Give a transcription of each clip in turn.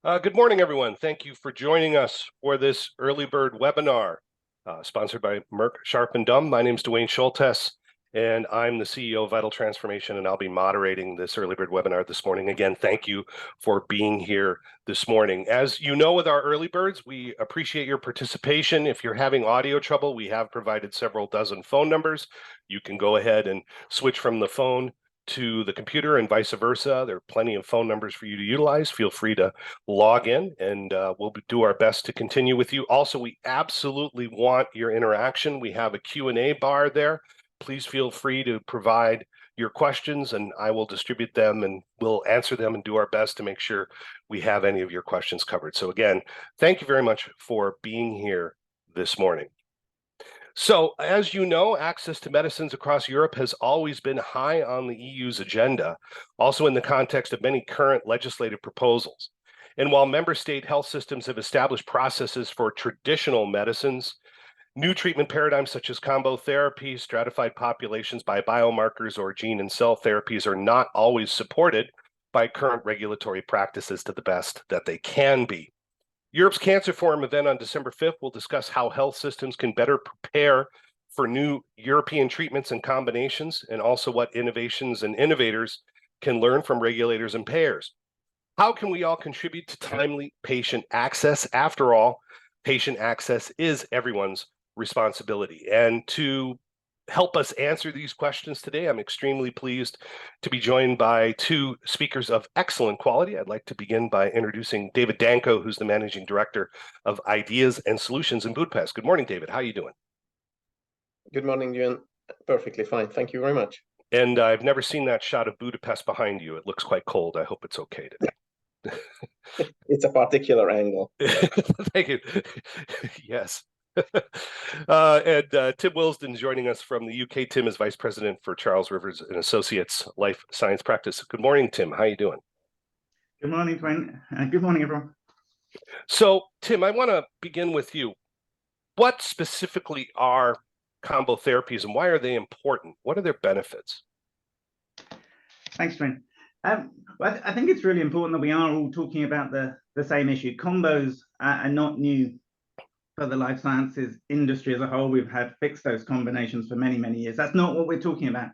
Good morning, everyone. Thank you for joining us for this early bird webinar sponsored by Merck Sharp and Dumb. My name is Dwayne Schultes, and I'm the CEO of Vital Transformation, and I'll be moderating this early bird webinar this morning. Again, thank you for being here this morning. As you know, with our early birds, we appreciate your participation. If you're having audio trouble, we have provided several dozen phone numbers. You can go ahead and switch from the phone to the computer and vice versa. There are plenty of phone numbers for you to utilize. Feel free to log in, and we'll do our best to continue with you. Also, we absolutely want your interaction. We have a Q&A bar there. Please feel free to provide your questions, and I will distribute them, and we'll answer them and do our best to make sure we have any of your questions covered. So again, thank you very much for being here this morning. So, as you know, access to medicines across Europe has always been high on the EU's agenda, also in the context of many current legislative proposals. And while member state health systems have established processes for traditional medicines, new treatment paradigms such as combo therapies, stratified populations by biomarkers, or gene and cell therapies are not always supported by current regulatory practices to the best that they can be. Europe's Cancer Forum event on December 5th will discuss how health systems can better prepare for new European treatments and combinations, and also what innovations and innovators can learn from regulators and payers. How can we all contribute to timely patient access? After all, patient access is everyone's responsibility. And to help us answer these questions today, I'm extremely pleased to be joined by two speakers of excellent quality. I'd like to begin by introducing David Danko, who's the Managing Director of Ideas and Solutions in Budapest. Good morning, David. How are you doing? Good morning, Ewan. Perfectly fine. Thank you very much. And I've never seen that shot of Budapest behind you. It looks quite cold. I hope it's okay today. It's a particular angle. Thank you. Yes. And Tim Wilsden joining us from the UK. Tim is Vice President for Charles Rivers and Associates Life Science Practice. Good morning, Tim. How are you doing? Good morning, Dwayne. Good morning, everyone. So, Tim, I want to begin with you. What specifically are combo therapies, and why are they important? What are their benefits? Thanks, Dwayne. Well, I think it's really important that we are all talking about the same issue. Combos are not new for the life sciences industry as a whole. We've had fixed dose combinations for many, many years. That's not what we're talking about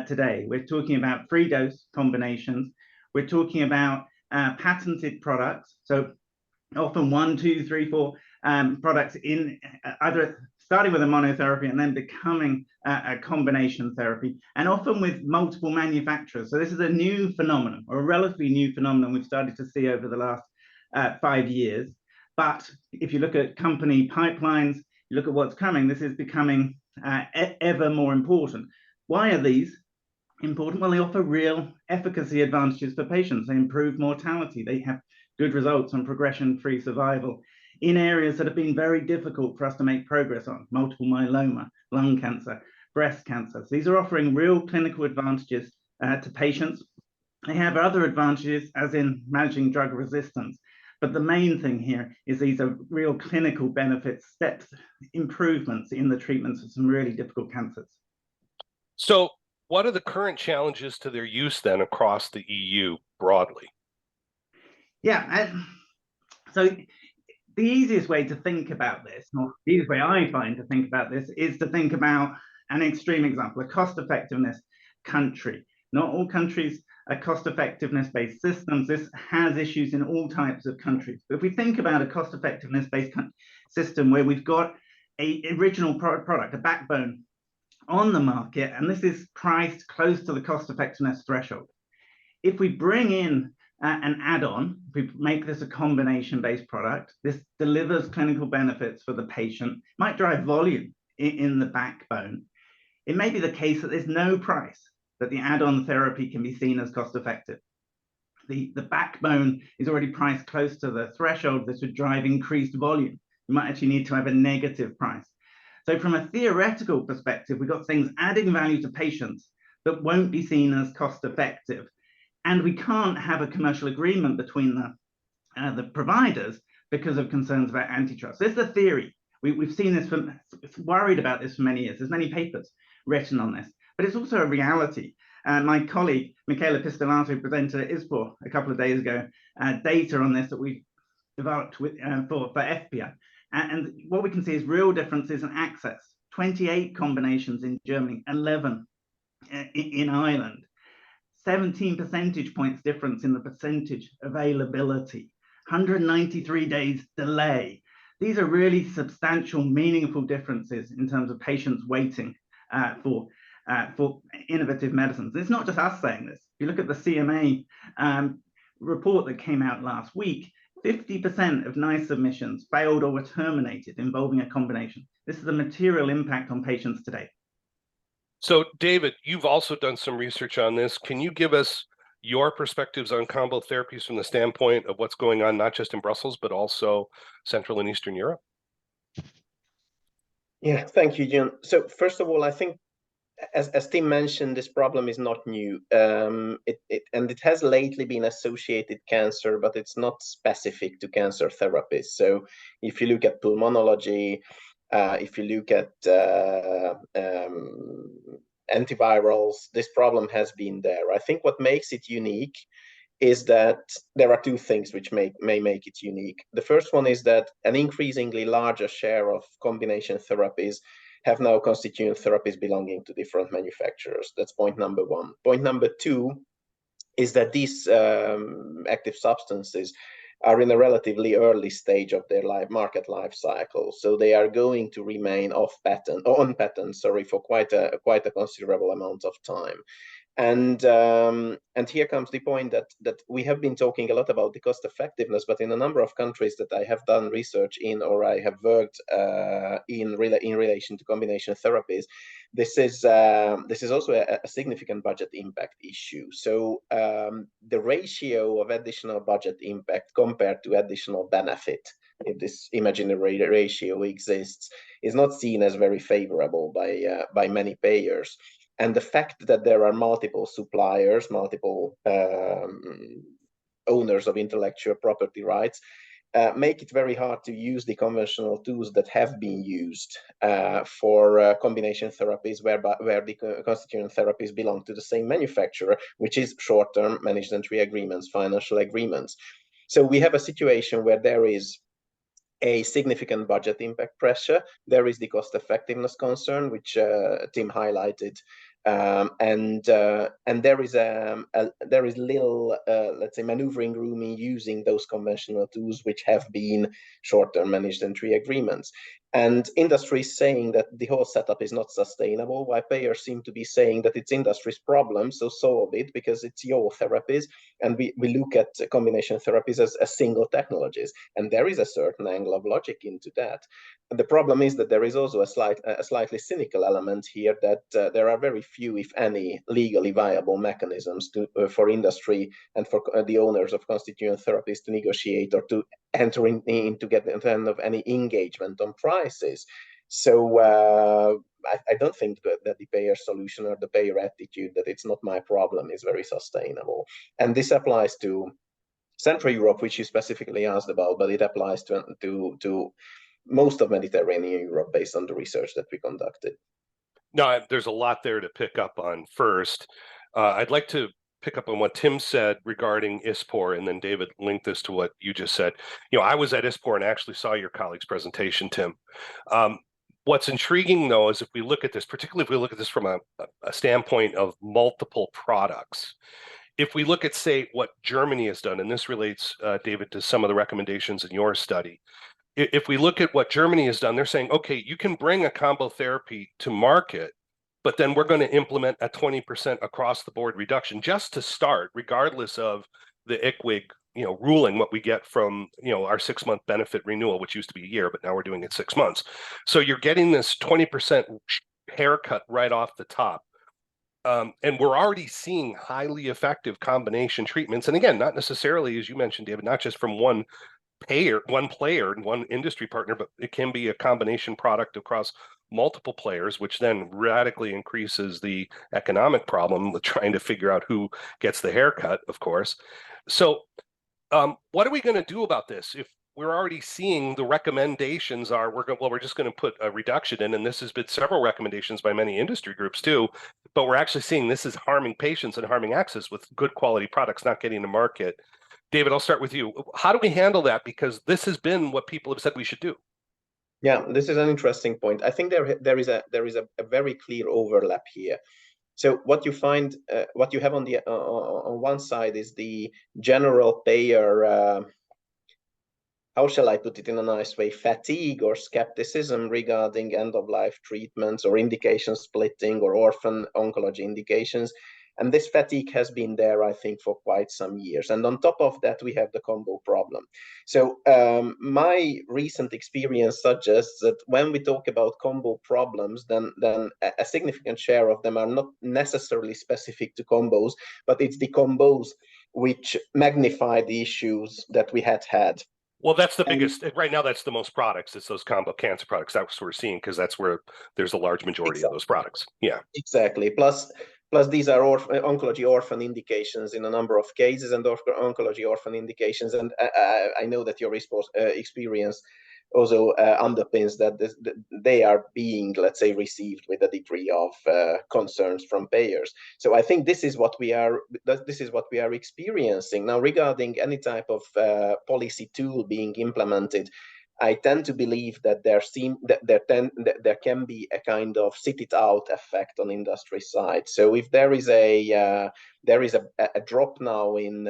today. We're talking about free dose combinations. We're talking about patented products. So often 1, 2, 3, 4 products in either starting with a monotherapy and then becoming a combination therapy, and often with multiple manufacturers. So this is a new phenomenon, or a relatively new phenomenon we've started to see over the last 5 years. But if you look at company pipelines, you look at what's coming, this is becoming ever more important. Why are these important? Well, they offer real efficacy advantages for patients. They improve mortality. They have good results on progression-free survival in areas that have been very difficult for us to make progress on: multiple myeloma, lung cancer, breast cancer. So these are offering real clinical advantages to patients. They have other advantages, as in managing drug resistance. But the main thing here is these are real clinical benefits, steps, improvements in the treatments of some really difficult cancers. So what are the current challenges to their use then across the EU broadly? Yeah, so the easiest way to think about this, or the easiest way I find to think about this, is to think about an extreme example, a cost-effectiveness country. Not all countries are cost-effectiveness-based systems. This has issues in all types of countries. But if we think about a cost-effectiveness-based system where we've got an original product, a backbone on the market, and this is priced close to the cost-effectiveness threshold. If we bring in an add-on, we make this a combination-based product, this delivers clinical benefits for the patient, might drive volume in the backbone. It may be the case that there's no price, that the add-on therapy can be seen as cost-effective. The backbone is already priced close to the threshold. This would drive increased volume. You might actually need to have a negative price. So from a theoretical perspective, we've got things adding value to patients that won't be seen as cost-effective. And we can't have a commercial agreement between the providers because of concerns about antitrust. This is the theory. We've seen this, worried about this for many years. There's many papers written on this, but it's also a reality. My colleague, Michela Pistolato, presented at ISPOR a couple of days ago, data on this that we developed with, for FPI. And what we can see is real differences in access. 28 combinations in Germany, 11 in Ireland. 17 percentage points difference in the percentage availability. 193 days delay. These are really substantial, meaningful differences in terms of patients waiting for innovative medicines. It's not just us saying this. If you look at the CMA report that came out last week, 50% of NICE submissions failed or were terminated involving a combination. This is a material impact on patients today. So, David, you've also done some research on this. Can you give us your perspectives on combo therapies from the standpoint of what's going on, not just in Brussels, but also Central and Eastern Europe? Yeah, thank you, Jun. So first of all, I think, as Tim mentioned, this problem is not new. It has lately been associated cancer, but it's not specific to cancer therapies. So if you look at pulmonology, if you look at antivirals, this problem has been there. I think what makes it unique is that there are two things which may make it unique. The first one is that an increasingly larger share of combination therapies have now constituent therapies belonging to different manufacturers. That's point number one. Point number two is that these active substances are in a relatively early stage of their market life cycle, so they are going to remain on patent, for quite a considerable amount of time. And here comes the point that we have been talking a lot about the cost effectiveness, but in a number of countries that I have done research in, or I have worked in relation to combination therapies, this is also a significant budget impact issue. So the ratio of additional budget impact compared to additional benefit, if this imaginary ratio exists, is not seen as very favorable by many payers. And the fact that there are multiple suppliers, multiple owners of intellectual property rights, make it very hard to use the conventional tools that have been used for combination therapies, where the constituent therapies belong to the same manufacturer, which is short-term managed entry agreements, financial agreements. So we have a situation where there is a significant budget impact pressure. There is the cost effectiveness concern, which Tim highlighted, and there is little, let's say, maneuvering room in using those conventional tools, which have been short-term managed entry agreements. And industry is saying that the whole setup is not sustainable, while payers seem to be saying that it's industry's problem, so solve it because it's your therapies. And we look at combination therapies as single technologies, and there is a certain angle of logic into that. And the problem is that there is also a slightly cynical element here, that there are very few, if any, legally viable mechanisms for industry and for the owners of constituent therapies to negotiate or to enter in to get kind of any engagement on prices. So I don't think that the payer solution or the payer attitude that it's not my problem is very sustainable. And this applies to Central Europe, which you specifically asked about, but it applies to most of Mediterranean Europe based on the research that we conducted. No, there's a lot there to pick up on. First, I'd like to pick up on what Tim said regarding ISPOR, and then David linked this to what you just said. You know, I was at ISPOR and actually saw your colleague's presentation, Tim. What's intriguing, though, is if we look at this, particularly if we look at this from a standpoint of multiple products, if we look at, say, what Germany has done, and this relates, David, to some of the recommendations in your study. If we look at what Germany has done, they're saying, okay, you can bring a combo therapy to market, but then we're going to implement a 20% across the board reduction just to start, regardless of the IQWiG, ruling, what we get from, our 6-month benefit renewal, which used to be a year, but now we're doing it 6 months. So you're getting this 20% haircut right off the top. And we're already seeing highly effective combination treatments. And again, not necessarily, as you mentioned, David, not just from one player and one industry partner, but it can be a combination product across multiple players, which then radically increases the economic problem with trying to figure out who gets the haircut, of course. So what are we going to do about this? we're already seeing the recommendations are we're just going to put a reduction in, and this has been several recommendations by many industry groups too, but we're actually seeing this is harming patients and harming access with good quality products not getting to market. David, I'll start with you. How do we handle that? Because this has been what people have said we should do. Yeah, this is an interesting point. I think there is a very clear overlap here. So what you find, what you have on the on one side is the general payer, how shall I put it in a nice way, fatigue or skepticism regarding end-of-life treatments or indication splitting or orphan oncology indications. And this fatigue has been there, I think, for quite some years. And on top of that, we have the combo problem. So my recent experience suggests that when we talk about combo problems, then a significant share of them are not necessarily specific to combos, but it's the combos which magnify the issues that we had. Well, that's the biggest right now. That's the most products. It's those combo cancer products. That's what we're seeing because that's where there's a large majority of those products. Yeah, exactly. Plus these are oncology orphan indications in a number of cases, and oncology orphan indications. And I know that your experience also underpins that they are being, let's say, received with a degree of concerns from payers. So I think this is what we are experiencing now regarding any type of policy tool being implemented. I tend to believe that there can be a kind of sit it out effect on industry side. So if there is a drop now in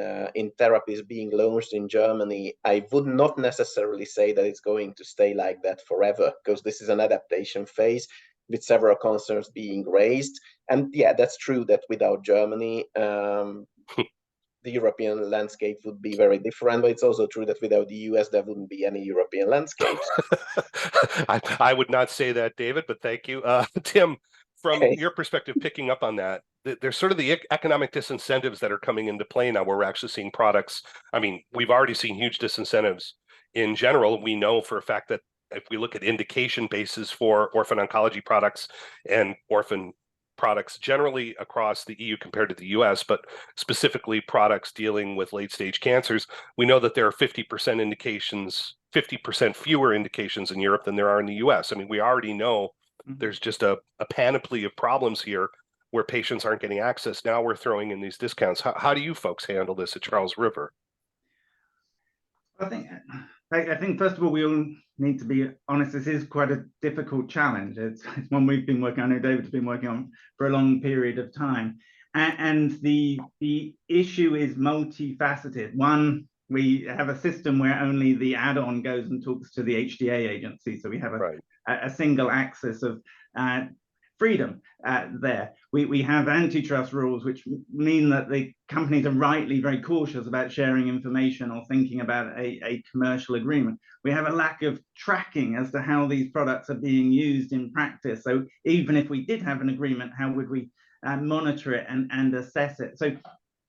therapies being launched in Germany, I would not necessarily say that it's going to stay like that forever, because this is an adaptation phase with several concerns being raised. And yeah, that's true that without Germany, the European landscape would be very different, but it's also true that without the US, there wouldn't be any European landscapes. I would not say that, David, but thank you. Tim, from your perspective, picking up on that, there's sort of the economic disincentives that are coming into play now where we're actually seeing products. I mean, we've already seen huge disincentives in general. We know for a fact that if we look at indication bases for orphan oncology products and orphan products generally across the EU compared to the US, but specifically products dealing with late stage cancers, we know that there are 50% indications, 50% fewer indications in Europe than there are in the US. I mean, we already know there's just a panoply of problems here where patients aren't getting access. Now we're throwing in these discounts. How do you folks handle this at Charles River? I think first of all, we all need to be honest. This is quite a difficult challenge. It's one we've been working on. I know David's been working on for a long period of time, and the issue is multifaceted. One, we have a system where only the add-on goes and talks to the HTA agency, so we have a single axis of freedom there. We have antitrust rules, which mean that the companies are rightly very cautious about sharing information or thinking about a commercial agreement. We have a lack of tracking as to how these products are being used in practice. So even if we did have an agreement, how would we monitor it and assess it? So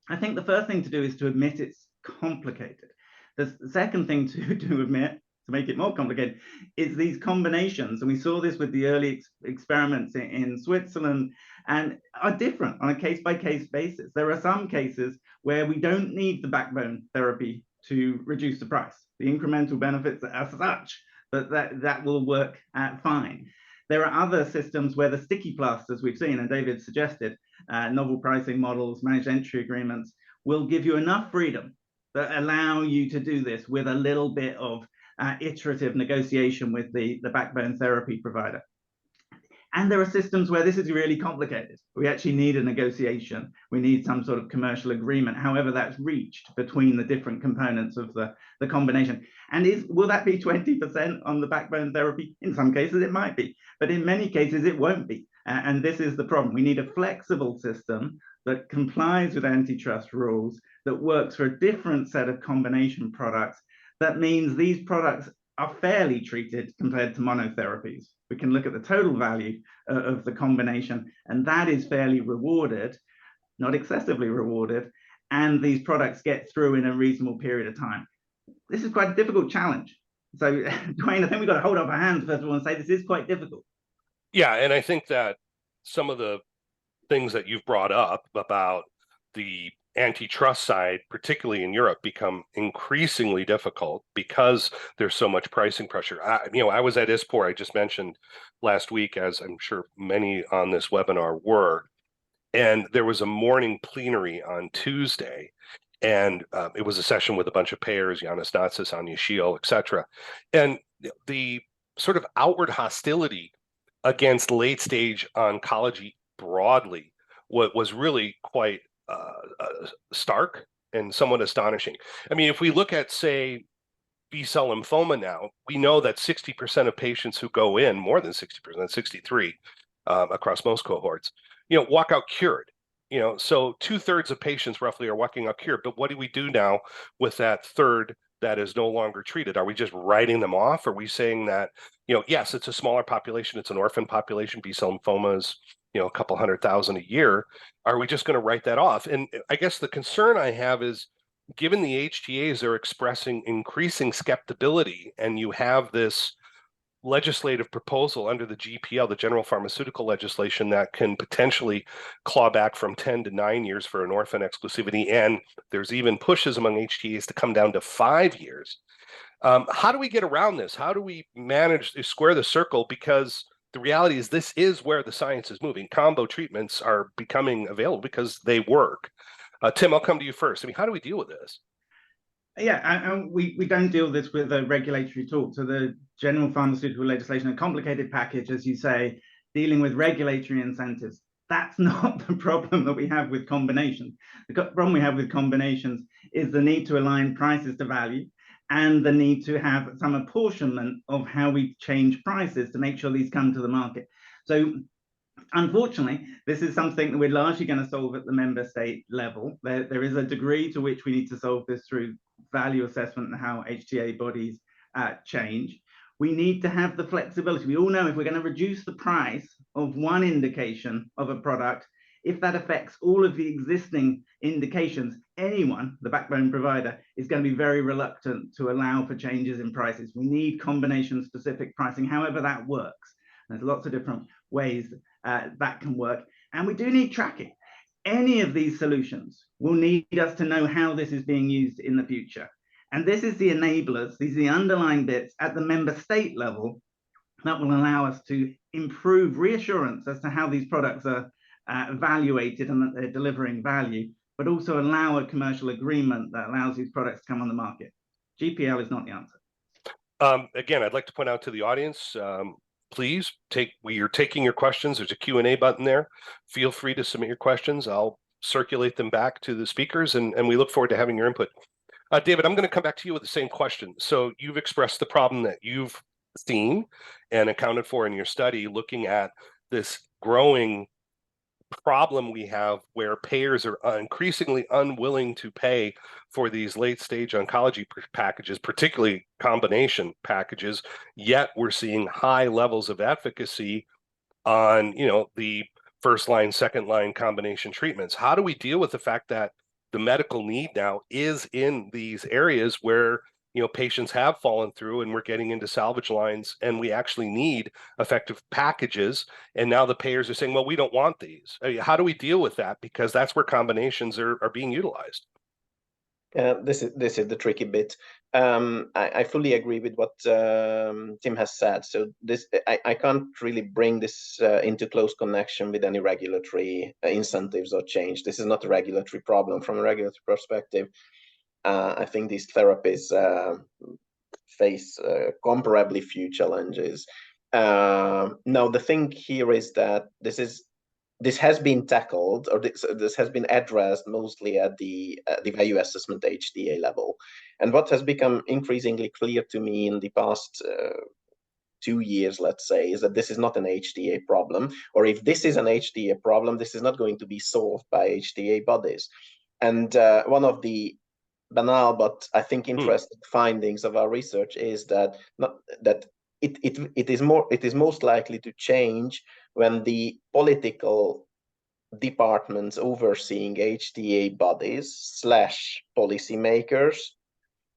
I think the first thing to do is to admit it's complicated. The second thing to admit, to make it more complicated, is these combinations, and we saw this with the early experiments in Switzerland, and are different on a case-by-case basis. There are some cases where we don't need the backbone therapy to reduce the price. The incremental benefits are such that will work fine. There are other systems where the sticky plasters we've seen, and David suggested, novel pricing models, managed entry agreements, will give you enough freedom that allow you to do this with a little bit of iterative negotiation with the backbone therapy provider. And there are systems where this is really complicated. We actually need a negotiation. We need some sort of commercial agreement, however that's reached between the different components of the combination. And will that be 20% on the backbone therapy? In some cases it might be, but in many cases it won't be. And this is the problem. We need a flexible system that complies with antitrust rules, that works for a different set of combination products. That means these products are fairly treated compared to monotherapies. We can look at the total value of the combination, and that is fairly rewarded, not excessively rewarded, and these products get through in a reasonable period of time. This is quite a difficult challenge. So, Dwayne, I think we've got to hold up our hands first of all and say this is quite difficult. Yeah, and I think that some of the things that you've brought up about the antitrust side, particularly in Europe, become increasingly difficult because there's so much pricing pressure. I was at ISPOR, I just mentioned last week, as I'm sure many on this webinar were, and there was a morning plenary on Tuesday, and it was a session with a bunch of payers, Janis Natsis, Anya Shiel, et cetera. And the sort of outward hostility against late stage oncology broadly was really quite stark and somewhat astonishing. I mean, if we look at, say, B-cell lymphoma now, we know that 60% of patients who go in, more than 60%, 63 across most cohorts, walk out cured. So 2/3 of patients roughly are walking out cured. But what do we do now with that third that is no longer treated? Are we just writing them off? Are we saying that, yes, it's a smaller population, it's an orphan population, B-cell lymphomas, a couple 100,000 a year. Are we just going to write that off? And I guess the concern I have is, given the HTAs are expressing increasing skepticism, and you have this legislative proposal under the GPL, the general pharmaceutical legislation, that can potentially claw back from 10 to 9 years for an orphan exclusivity, and there's even pushes among HTAs to come down to 5 years. How do we get around this? How do we manage to square the circle? Because the reality is, this is where the science is moving. Combo treatments are becoming available because they work. Tim, I'll come to you first. I mean, how do we deal with this? Yeah, we don't deal this with a regulatory tool. So the general pharmaceutical legislation, a complicated package, as you say, dealing with regulatory incentives. That's not the problem that we have with combinations. The problem we have with combinations is the need to align prices to value, and the need to have some apportionment of how we change prices to make sure these come to the market. So unfortunately, this is something that we're largely going to solve at the member state level. There is a degree to which we need to solve this through value assessment and how HTA bodies change. We need to have the flexibility. We all know if we're going to reduce the price of one indication of a product, if that affects all of the existing indications, anyone, the backbone provider, is going to be very reluctant to allow for changes in prices. We need combination-specific pricing, however that works. There's lots of different ways that can work. And we do need tracking. Any of these solutions will need us to know how this is being used in the future. And this is the enablers, these are the underlying bits at the member state level that will allow us to improve reassurance as to how these products are evaluated and that they're delivering value, but also allow a commercial agreement that allows these products to come on the market. GPL is not the answer. Again, I'd like to point out to the audience, please you're taking your questions. There's a Q&A button there. Feel free to submit your questions. I'll circulate them back to the speakers, and we look forward to having your input. David, I'm going to come back to you with the same question. So you've expressed the problem that you've seen and accounted for in your study, looking at this growing problem we have where payers are increasingly unwilling to pay for these late stage oncology packages, particularly combination packages, yet we're seeing high levels of efficacy on the first line, second line combination treatments. How do we deal with the fact that the medical need now is in these areas where patients have fallen through, and we're getting into salvage lines, and we actually need effective packages, and now the payers are saying, well, we don't want these. I mean, how do we deal with that? Because that's where combinations are being utilized. This is the tricky bit. I fully agree with what Tim has said. So I can't really bring this into close connection with any regulatory incentives or change. This is not a regulatory problem. From a regulatory perspective, I think these therapies face comparably few challenges. Now, the thing here is that this has been tackled, or this has been addressed mostly at the value assessment HTA level. And what has become increasingly clear to me in the past 2 years, let's say, is that this is not an HTA problem, or if this is an HTA problem, this is not going to be solved by HTA bodies. And one of the banal but I think interesting findings of our research is that it is most likely to change when the political departments overseeing HTA bodies / policymakers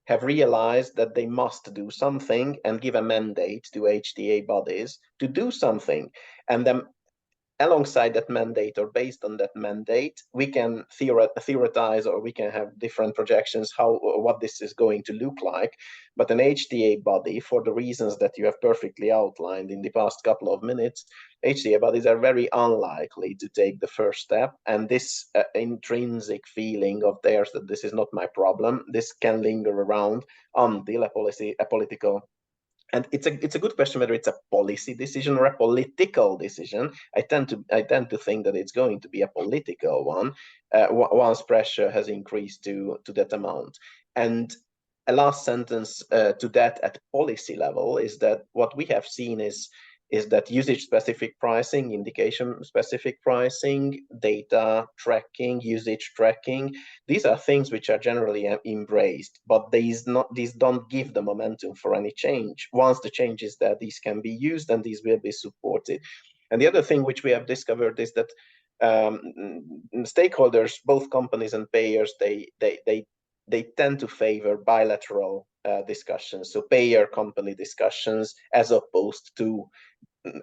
have realized that they must do something and give a mandate to HTA bodies to do something. And then alongside that mandate or based on that mandate, we can theorize, or we can have different projections what this is going to look like. But an HTA body, for the reasons that you have perfectly outlined in the past couple of minutes, HTA bodies are very unlikely to take the first step. And this intrinsic feeling of theirs that this is not my problem, this can linger around until a political. And it's a good question whether it's a policy decision or a political decision. I tend to think that it's going to be a political one once pressure has increased to that amount. And a last sentence to that at policy level is that what we have seen is that usage-specific pricing, indication-specific pricing, data tracking, usage tracking, these are things which are generally embraced, but these don't give the momentum for any change. Once the change is there, these can be used and these will be supported. And the other thing which we have discovered is that stakeholders, both companies and payers, they tend to favor bilateral discussions, so payer-company discussions, as opposed to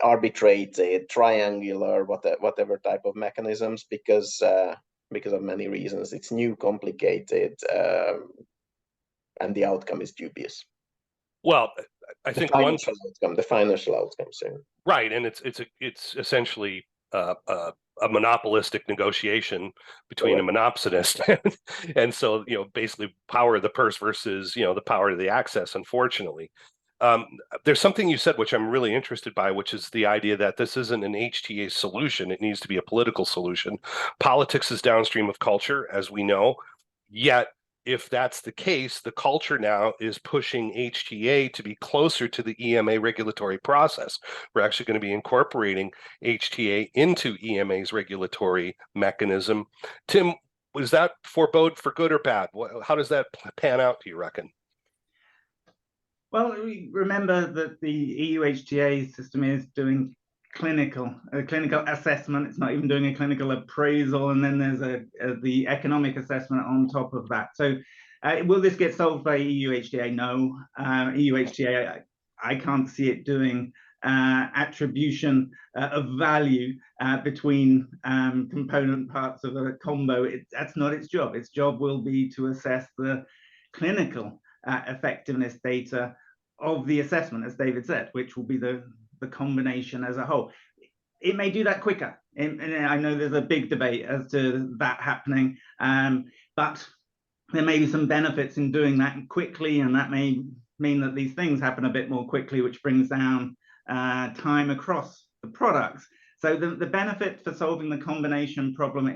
arbitrated, triangular, whatever type of mechanisms, because of many reasons. It's new, complicated, and the outcome is dubious. Well, I think the financial outcome, so. Right, and it's essentially a monopolistic negotiation between a monopsonist, and so basically power of the purse versus the power of the access. Unfortunately, there's something you said which I'm really interested by, which is the idea that this isn't an HTA solution; it needs to be a political solution. Politics is downstream of culture, as we know. Yet, if that's the case, the culture now is pushing HTA to be closer to the EMA regulatory process. We're actually going to be incorporating HTA into EMA's regulatory mechanism. Tim, was that forebode for good or bad? How does that pan out, do you reckon? Well, remember that the EU HTA system is doing clinical assessment. It's not even doing a clinical appraisal, and then there's the economic assessment on top of that. So will this get solved by EU HTA? No. EU HTA, I can't see it doing attribution of value between component parts of a combo. That's not its job. Its job will be to assess the clinical effectiveness data of the assessment, as David said, which will be the combination as a whole. It may do that quicker, and I know there's a big debate as to that happening, but there may be some benefits in doing that quickly, and that may mean that these things happen a bit more quickly, which brings down time across the products. So the benefit for solving the combination problem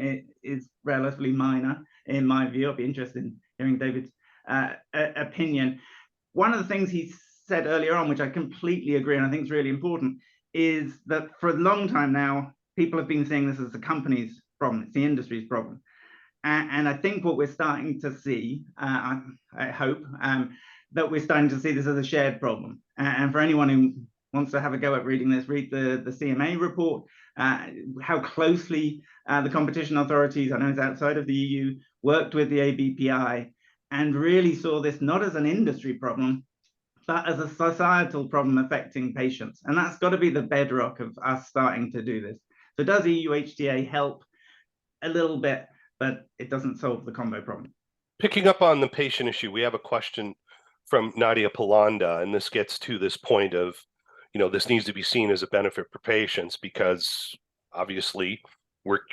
is relatively minor, in my view. I'll be interested in hearing David's opinion. One of the things he said earlier on, which I completely agree, and I think is really important, is that for a long time now, people have been seeing this as the company's problem, it's the industry's problem. And I think what we're starting to see, I hope, that we're starting to see this as a shared problem. And for anyone who wants to have a go at reading this, read the CMA report, how closely the competition authorities, I know it's outside of the EU, worked with the ABPI and really saw this not as an industry problem, but as a societal problem affecting patients. And that's got to be the bedrock of us starting to do this. So does EU HTA help? A little bit, but it doesn't solve the combo problem. Picking up on the patient issue, we have a question from Nadia Palanda, and this gets to this point of, this needs to be seen as a benefit for patients, because obviously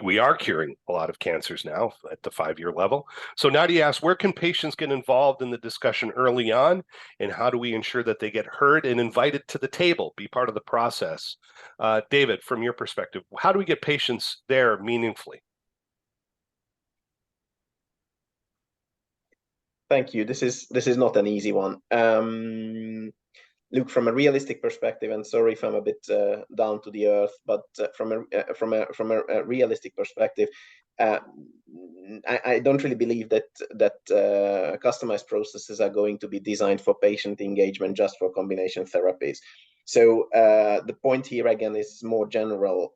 we are curing a lot of cancers now at the 5-year level. So Nadia asks, where can patients get involved in the discussion early on, and how do we ensure that they get heard and invited to the table, be part of the process? David, from your perspective, how do we get patients there meaningfully? Thank you. This is not an easy one. Look, from a realistic perspective, and sorry if I'm a bit down to the earth, but from a realistic perspective, I don't really believe that customized processes are going to be designed for patient engagement just for combination therapies. So the point here again is more general.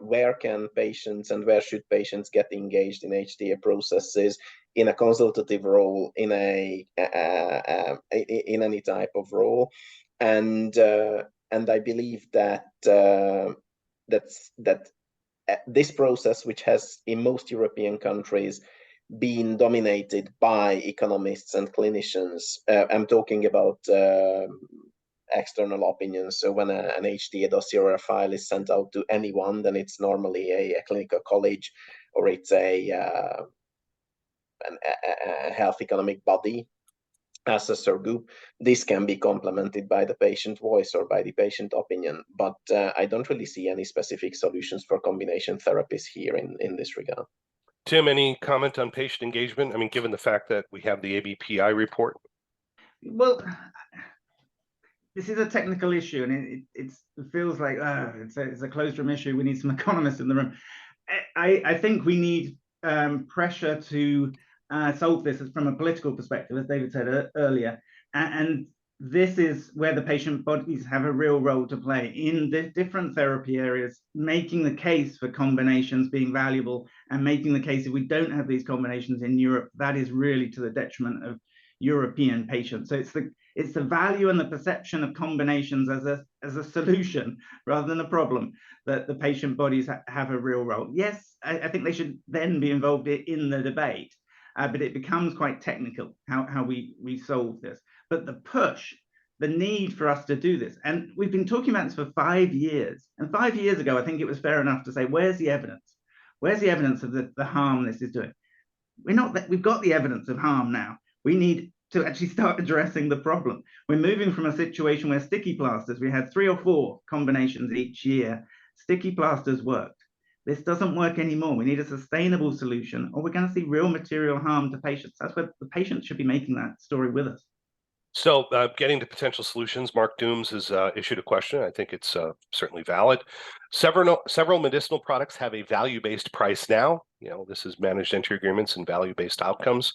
Where can patients and where should patients get engaged in HTA processes in a consultative role, in any type of role? And I believe that this process, which has in most European countries been dominated by economists and clinicians. I'm talking about external opinions. So when an HTA dossier or a file is sent out to anyone, then it's normally a clinical college, or it's a health economic body, assessor group. This can be complemented by the patient voice or by the patient opinion, but I don't really see any specific solutions for combination therapies here in this regard. Tim, any comment on patient engagement? I mean, given the fact that we have the ABPI report. Well, this is a technical issue, and it feels like it's a closed room issue. We need some economists in the room. I think we need pressure to solve this from a political perspective, as David said earlier. And this is where the patient bodies have a real role to play in the different therapy areas, making the case for combinations being valuable, and making the case if we don't have these combinations in Europe, that is really to the detriment of European patients. So it's the value and the perception of combinations as a solution rather than a problem that the patient bodies have a real role. Yes, I think they should then be involved in the debate, but it becomes quite technical how we solve this. But the push, the need for us to do this, and we've been talking about this for 5 years. And 5 years ago, I think it was fair enough to say, where's the evidence? Where's the evidence of the harm this is doing? We've got the evidence of harm now. We need to actually start addressing the problem. We're moving from a situation where sticky plasters, we had 3 or 4 combinations each year. Sticky plasters worked. This doesn't work anymore. We need a sustainable solution, or we're going to see real material harm to patients. That's where the patient should be making that story with us. So getting to potential solutions, Mark Dooms has issued a question. I think it's certainly valid. Several medicinal products have a value-based price now. You know, this is managed entry agreements and value-based outcomes.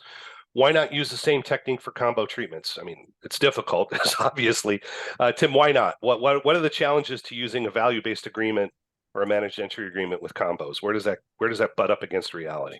Why not use the same technique for combo treatments? I mean, it's difficult, obviously. Tim, why not? What are the challenges to using a value-based agreement or a managed entry agreement with combos? Where does that butt up against reality?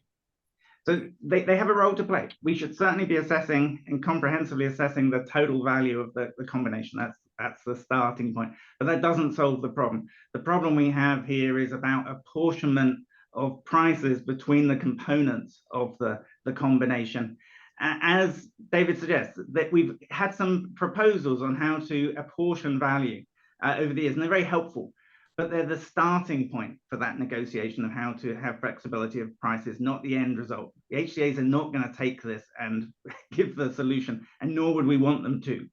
So they have a role to play. We should certainly be assessing and comprehensively assessing the total value of the combination. That's the starting point. But that doesn't solve the problem. The problem we have here is about apportionment of prices between the components of the combination. As David suggests, that we've had some proposals on how to apportion value over the years, and they're very helpful. But they're the starting point for that negotiation of how to have flexibility of prices, not the end result. The HTAs are not going to take this and give the solution, and nor would we want them to.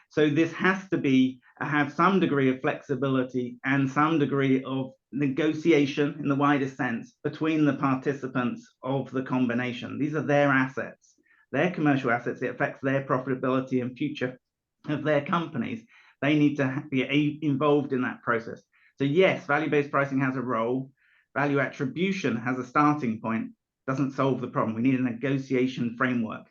So this has to be have some degree of flexibility and some degree of negotiation in the widest sense between the participants of the combination. These are their assets, their commercial assets. It affects their profitability and future of their companies. They need to be involved in that process. So yes, value-based pricing has a role. Value attribution has a starting point, doesn't solve the problem. We need a negotiation framework.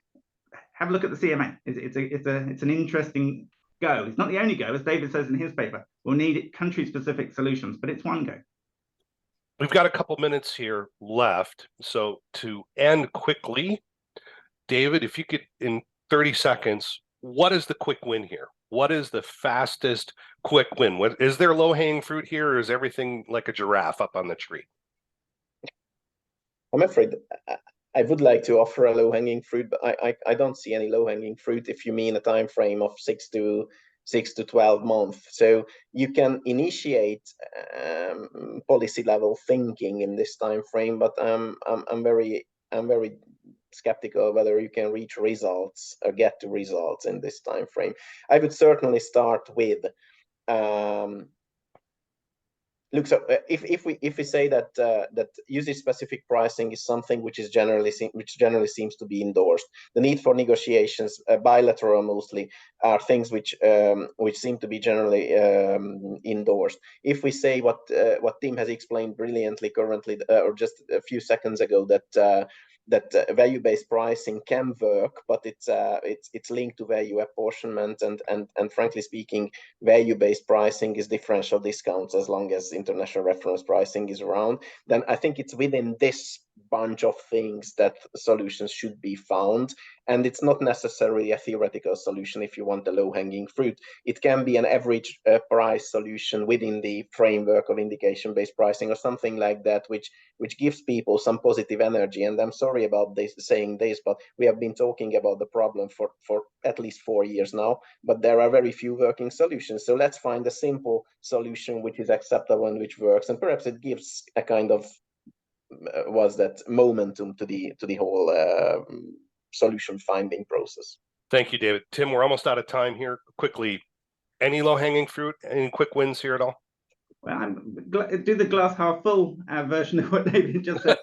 Have a look at the CMA. It's an interesting go. It's not the only go, as David says in his paper. We'll need country-specific solutions, but it's one go. We've got a couple minutes here left. So to end quickly, David, if you could, in 30 seconds, what is the quick win here? What is the fastest quick win? Is there low-hanging fruit here, or is everything like a giraffe up on the tree? I'm afraid I would like to offer a low-hanging fruit, but I don't see any low-hanging fruit if you mean a time frame of 6 to 12 months. So you can initiate policy level thinking in this time frame, but I'm very skeptical whether you can reach results or get to results in this time frame. I would certainly start with look. So if we say that that usage specific pricing is something which generally seems to be endorsed, the need for negotiations, bilateral mostly, are things which seem to be generally endorsed. If we say what Tim has explained brilliantly currently, or just a few seconds ago, that value-based pricing can work, but it's linked to value apportionment, and frankly speaking, value-based pricing is differential discounts as long as international reference pricing is around. Then I think it's within this bunch of things that solutions should be found, and it's not necessarily a theoretical solution if you want the low-hanging fruit. It can be an average price solution within the framework of indication-based pricing or something like that, which gives people some positive energy. And I'm sorry about saying this, but we have been talking about the problem for at least 4 years now, but there are very few working solutions. So let's find a simple solution which is acceptable and which works, and perhaps it gives a kind of momentum to the whole solution finding process. Thank you, David. Tim, we're almost out of time here. Quickly, any low-hanging fruit? Any quick wins here at all? Well, do the glass half full version of what David just said.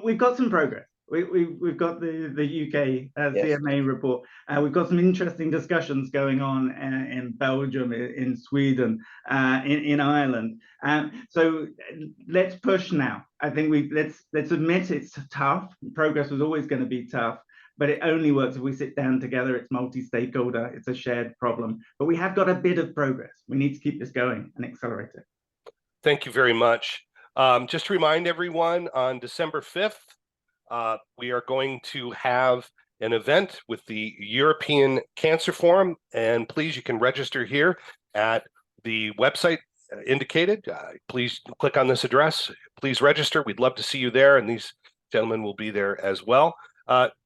We've got some progress. We've got the UK CMA report. We've got some interesting discussions going on in Belgium, in Sweden, in Ireland. So let's push now. I think let's admit it's tough. Progress was always going to be tough, but it only works if we sit down together. It's multi-stakeholder. It's a shared problem. But we have got a bit of progress. We need to keep this going and accelerate it. Thank you very much. Just to remind everyone, on December 5th, we are going to have an event with the European Cancer Forum. And please, you can register here at the website indicated. Please click on this address. Please register. We'd love to see you there. And these gentlemen will be there as well.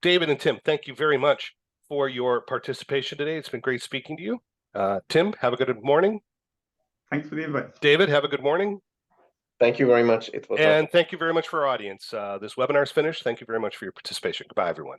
David and Tim, thank you very much for your participation today. It's been great speaking to you. Tim, have a good morning. Thanks for the invite. David, have a good morning. Thank you very much. It was and thank you very much for our audience. This webinar is finished. Thank you very much for your participation. Goodbye, everyone.